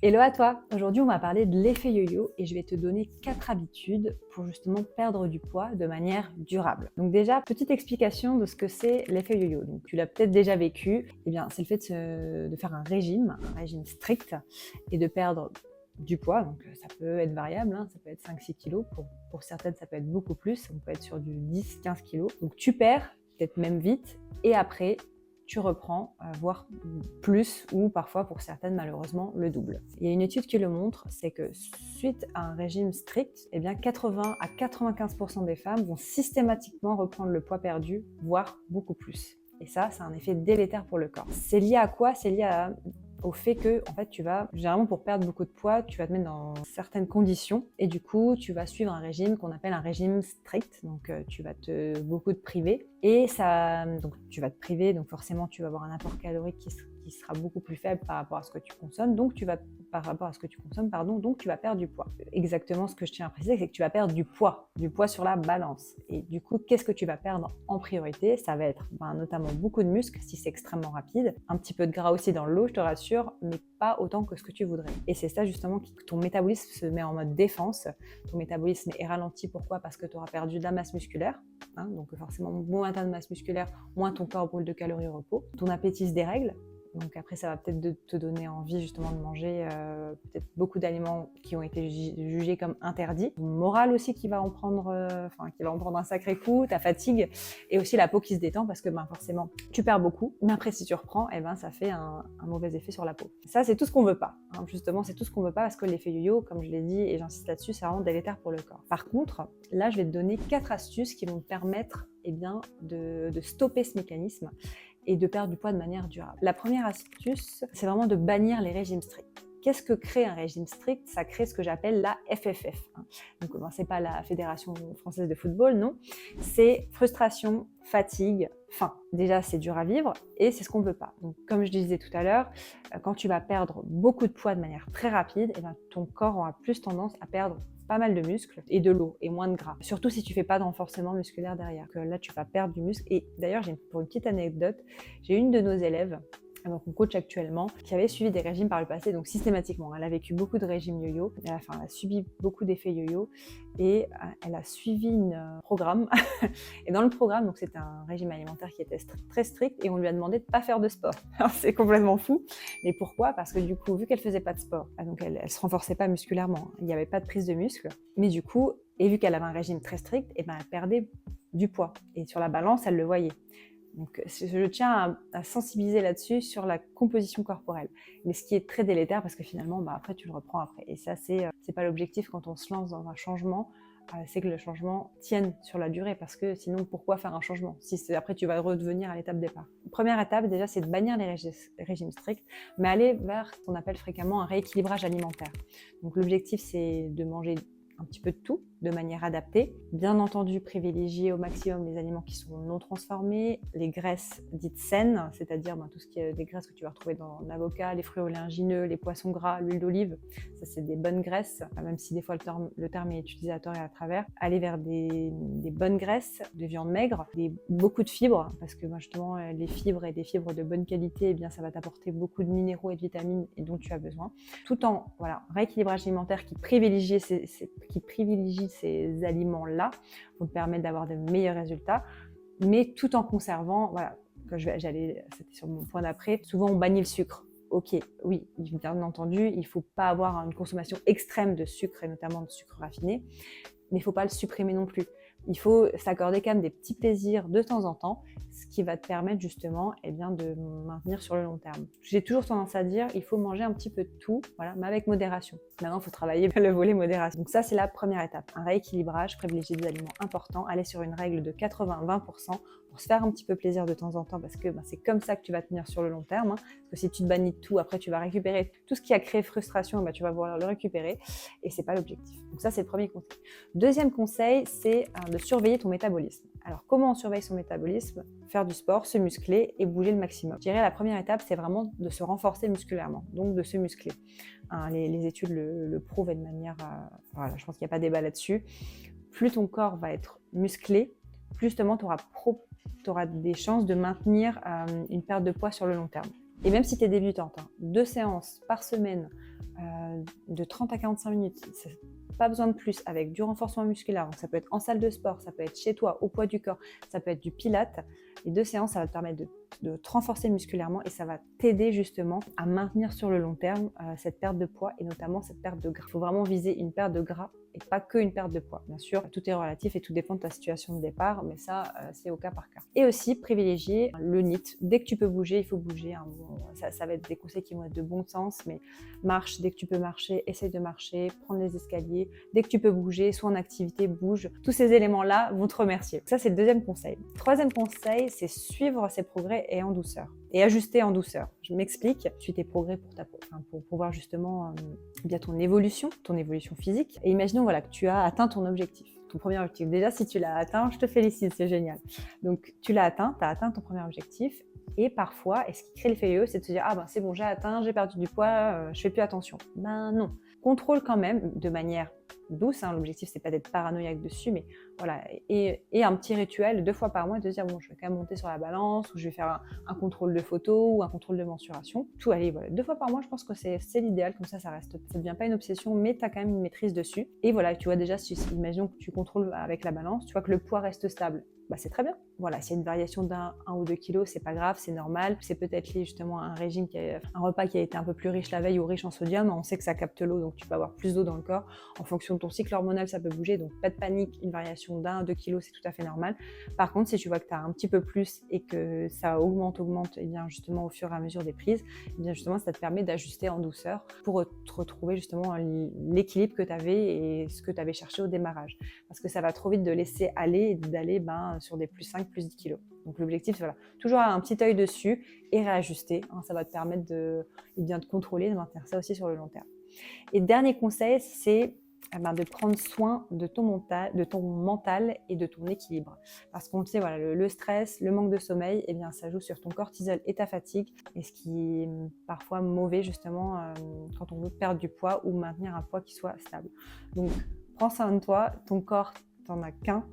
Hello à toi! Aujourd'hui, on va parler de l'effet yo-yo et je vais te donner 4 habitudes pour justement perdre du poids de manière durable. Donc déjà, petite explication de ce que c'est l'effet yo-yo. Donc tu l'as peut-être déjà vécu. Eh bien, c'est le fait de faire un régime strict et de perdre du poids. Donc ça peut être variable, hein, ça peut être 5-6 kilos. Pour certaines, ça peut être beaucoup plus. On peut être sur du 10-15 kilos. Donc tu perds, peut-être même vite, et après, tu reprends, voire plus, ou parfois pour certaines malheureusement le double. Il y a une étude qui le montre, c'est que suite à un régime strict, eh bien 80 à 95% des femmes vont systématiquement reprendre le poids perdu, voire beaucoup plus. Et ça, c'est un effet délétère pour le corps. C'est lié à quoi? C'est lié au fait que, en fait, généralement pour perdre beaucoup de poids, tu vas te mettre dans certaines conditions et du coup, tu vas suivre un régime qu'on appelle un régime strict. Donc, tu vas beaucoup te priver et donc tu vas te priver, donc forcément, tu vas avoir un apport calorique qui sera beaucoup plus faible par rapport à ce que tu consommes. Donc, tu vas perdre du poids. Exactement ce que je tiens à préciser, c'est que tu vas perdre du poids sur la balance. Et du coup, qu'est-ce que tu vas perdre en priorité? Ça va être notamment beaucoup de muscles si c'est extrêmement rapide, un petit peu de gras aussi dans l'eau, je te rassure, mais pas autant que ce que tu voudrais. Et c'est ça justement que ton métabolisme se met en mode défense. Ton métabolisme est ralenti. Pourquoi? Parce que tu auras perdu de la masse musculaire. Donc forcément, moins tu as de masse musculaire, moins ton corps brûle de calories au repos. Ton appétit se dérègle. Donc après, ça va peut-être te donner envie justement de manger peut-être beaucoup d'aliments qui ont été jugés comme interdits. Ton moral aussi qui va en prendre un sacré coup, ta fatigue et aussi la peau qui se détend parce que forcément, tu perds beaucoup. Mais après, si tu reprends, ça fait un mauvais effet sur la peau. Ça, c'est tout ce qu'on veut pas. Justement, c'est tout ce qu'on veut pas parce que l'effet yo-yo, comme je l'ai dit et j'insiste là-dessus, c'est vraiment délétère pour le corps. Par contre, là, je vais te donner 4 astuces qui vont te permettre de stopper ce mécanisme et de perdre du poids de manière durable. La première astuce, c'est vraiment de bannir les régimes stricts. Qu'est-ce que crée un régime strict? Ça crée ce que j'appelle la FFF. Donc, c'est pas la Fédération française de football, non. C'est frustration, fatigue, faim. Déjà, c'est dur à vivre et c'est ce qu'on veut pas. Donc, comme je disais tout à l'heure, quand tu vas perdre beaucoup de poids de manière très rapide, ton corps aura plus tendance à perdre pas mal de muscles et de l'eau et moins de gras. Surtout si tu fais pas de renforcement musculaire derrière. Que là, tu vas perdre du muscle. Et d'ailleurs, pour une petite anecdote, j'ai une de nos élèves, donc on coach actuellement, qui avait suivi des régimes par le passé, donc systématiquement. Elle a vécu beaucoup de régimes yo-yo, elle a subi beaucoup d'effets yo-yo et elle a suivi un programme. Et dans le programme, donc c'était un régime alimentaire qui était très strict et on lui a demandé de pas faire de sport. Alors c'est complètement fou, mais pourquoi? Parce que du coup, vu qu'elle faisait pas de sport, donc elle se renforçait pas musculairement, il n'y avait pas de prise de muscle, mais du coup, et vu qu'elle avait un régime très strict, elle perdait du poids et sur la balance, elle le voyait. Donc, je tiens à sensibiliser là-dessus sur la composition corporelle. Mais ce qui est très délétère parce que finalement, après, tu le reprends après. Et ça, c'est pas l'objectif quand on se lance dans un changement, c'est que le changement tienne sur la durée parce que sinon, pourquoi faire un changement si après, tu vas redevenir à l'étape départ. Première étape, déjà, c'est de bannir les régimes stricts, mais aller vers ce qu'on appelle fréquemment un rééquilibrage alimentaire. Donc, l'objectif, c'est de manger un petit peu de tout, de manière adaptée. Bien entendu, privilégier au maximum les aliments qui sont non transformés, les graisses dites saines, c'est-à-dire tout ce qui est des graisses que tu vas retrouver dans l'avocat, les fruits oléagineux, les poissons gras, l'huile d'olive. Ça, c'est des bonnes graisses, même si des fois le terme est utilisé à tort et à travers. Aller vers des bonnes graisses, de viande maigre, beaucoup de fibres, parce que justement, les fibres et des fibres de bonne qualité, ça va t'apporter beaucoup de minéraux et de vitamines et dont tu as besoin. Tout en rééquilibrage alimentaire qui privilégie ces aliments-là vont te permettre d'avoir de meilleurs résultats, mais tout en conservant, c'était sur mon point d'après, souvent on bannit le sucre. Ok, oui, bien entendu, il ne faut pas avoir une consommation extrême de sucre et notamment de sucre raffiné, mais il ne faut pas le supprimer non plus. Il faut s'accorder quand même des petits plaisirs de temps en temps, ce qui va te permettre justement de maintenir sur le long terme. J'ai toujours tendance à dire il faut manger un petit peu de tout, mais avec modération. Maintenant, il faut travailler le volet modération. Donc ça, c'est la première étape. Un rééquilibrage, privilégier des aliments importants, aller sur une règle de 80-20% pour se faire un petit peu plaisir de temps en temps parce que c'est comme ça que tu vas tenir sur le long terme. Parce que si tu te bannis de tout, après tu vas récupérer tout ce qui a créé frustration, tu vas vouloir le récupérer et c'est pas l'objectif. Donc ça, c'est le premier conseil. Deuxième conseil, c'est de surveiller ton métabolisme. Alors, comment on surveille son métabolisme? Faire du sport, se muscler et bouger le maximum. Je dirais la première étape, c'est vraiment de se renforcer musculairement, donc de se muscler. Les études le prouvent de manière... je pense qu'il n'y a pas débat là-dessus. Plus ton corps va être musclé, plus justement tu auras des chances de maintenir une perte de poids sur le long terme. Et même si tu es débutante, 2 séances par semaine de 30 à 45 minutes, pas besoin de plus, avec du renforcement musculaire. Donc ça peut être en salle de sport, ça peut être chez toi, au poids du corps, ça peut être du pilates. Les 2 séances, ça va te permettre de te renforcer musculairement et ça va t'aider justement à maintenir sur le long terme cette perte de poids et notamment cette perte de gras. Il faut vraiment viser une perte de gras et pas qu'une perte de poids. Bien sûr, tout est relatif et tout dépend de ta situation de départ, mais ça, c'est au cas par cas. Et aussi, privilégier le NEAT. Dès que tu peux bouger, il faut bouger. Bon, ça va être des conseils qui vont être de bon sens, mais marche dès que tu peux marcher, essaye de marcher, prendre les escaliers. Dès que tu peux bouger, soit en activité, bouge. Tous ces éléments-là vont te remercier. Ça, c'est le deuxième conseil. Troisième conseil, c'est suivre ses progrès et en douceur. Et ajuster en douceur. Je m'explique. Suis tes progrès pour voir justement bien ton évolution physique. Et imaginons voilà, que tu as atteint ton objectif. Ton premier objectif. Déjà, si tu l'as atteint, je te félicite, c'est génial. Donc, tu l'as atteint, tu as atteint ton premier objectif. Et parfois, et ce qui crée le feuilleux, c'est de se dire « Ah ben c'est bon, j'ai atteint, j'ai perdu du poids, je fais plus attention. » Ben non. Contrôle quand même de manière douce. L'objectif, c'est pas d'être paranoïaque dessus, mais voilà. Et un petit rituel 2 fois par mois de se dire « Bon, je vais quand même monter sur la balance ou je vais faire un contrôle de photo ou un contrôle de mensuration. » Tout, allez, voilà. 2 fois par mois, je pense que c'est l'idéal. Comme ça reste. Ça ne devient pas une obsession, mais tu as quand même une maîtrise dessus. Et voilà, tu vois déjà, imaginons que tu contrôles avec la balance, tu vois que le poids reste stable. Bah, c'est très bien. Voilà, s'il y a une variation d'1 ou 2 kilos, c'est pas grave, c'est normal. C'est peut-être lié justement à un repas qui a été un peu plus riche la veille ou riche en sodium. On sait que ça capte l'eau, donc tu peux avoir plus d'eau dans le corps. En fonction de ton cycle hormonal, ça peut bouger, donc pas de panique. Une variation d'1 à 2 kilos, c'est tout à fait normal. Par contre, si tu vois que tu as un petit peu plus et que ça augmente, et bien justement au fur et à mesure des prises, et bien justement ça te permet d'ajuster en douceur pour te retrouver justement l'équilibre que tu avais et ce que tu avais cherché au démarrage. Parce que ça va trop vite de laisser aller et d'aller sur des plus 5, plus 10 kilos. Donc l'objectif, c'est voilà, toujours avoir un petit œil dessus et réajuster. Ça va te permettre de contrôler, de maintenir ça aussi sur le long terme. Et dernier conseil, c'est de prendre soin de ton mental et de ton équilibre. Parce qu'on le sait, voilà, le stress, le manque de sommeil, eh bien, ça joue sur ton cortisol et ta fatigue, et ce qui est parfois mauvais justement quand on veut perdre du poids ou maintenir un poids qui soit stable. Donc, prends soin de toi, ton corps, t'en as qu'un.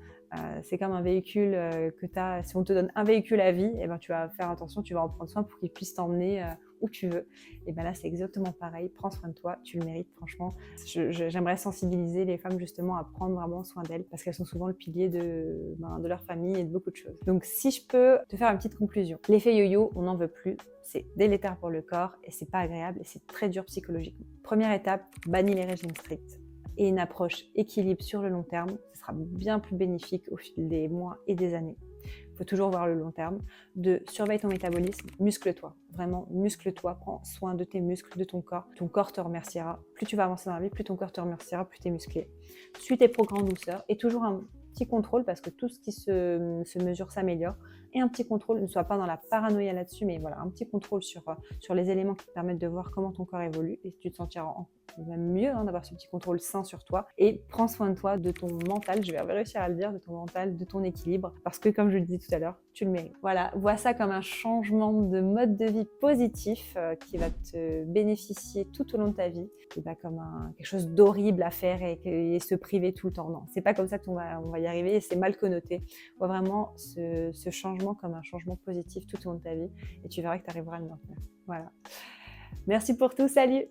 C'est comme un véhicule que tu as. Si on te donne un véhicule à vie, eh ben, tu vas faire attention, tu vas en prendre soin pour qu'il puisse t'emmener où tu veux. Et bien là, c'est exactement pareil. Prends soin de toi, tu le mérites, franchement. J'aimerais sensibiliser les femmes justement à prendre vraiment soin d'elles parce qu'elles sont souvent le pilier de leur famille et de beaucoup de choses. Donc, si je peux te faire une petite conclusion, l'effet yo-yo, on n'en veut plus. C'est délétère pour le corps et c'est pas agréable et c'est très dur psychologiquement. Première étape, bannis les régimes stricts. Et une approche équilibre sur le long terme, ce sera bien plus bénéfique au fil des mois et des années. Il faut toujours voir le long terme. Surveille ton métabolisme, muscle-toi. Vraiment, muscle-toi, prends soin de tes muscles, de ton corps. Ton corps te remerciera. Plus tu vas avancer dans la vie, plus ton corps te remerciera, plus tu es musclé. Suis tes progrès en douceur et toujours un petit contrôle parce que tout ce qui se mesure s'améliore. Et un petit contrôle, ne sois pas dans la paranoïa là-dessus, mais voilà, un petit contrôle sur les éléments qui te permettent de voir comment ton corps évolue et tu te sentiras même mieux d'avoir ce petit contrôle sain sur toi. Et prends soin de toi, de ton mental, je vais réussir à le dire, de ton mental, de ton équilibre, parce que comme je le disais tout à l'heure, tu le mérites. Voilà, vois ça comme un changement de mode de vie positif qui va te bénéficier tout au long de ta vie, et pas comme quelque chose d'horrible à faire et se priver tout le temps. Non, c'est pas comme ça qu'on va y arriver et c'est mal connoté. Vois vraiment ce changement comme un changement positif tout au long de ta vie et tu verras que tu arriveras à le maintenir. Voilà. Merci pour tout, salut!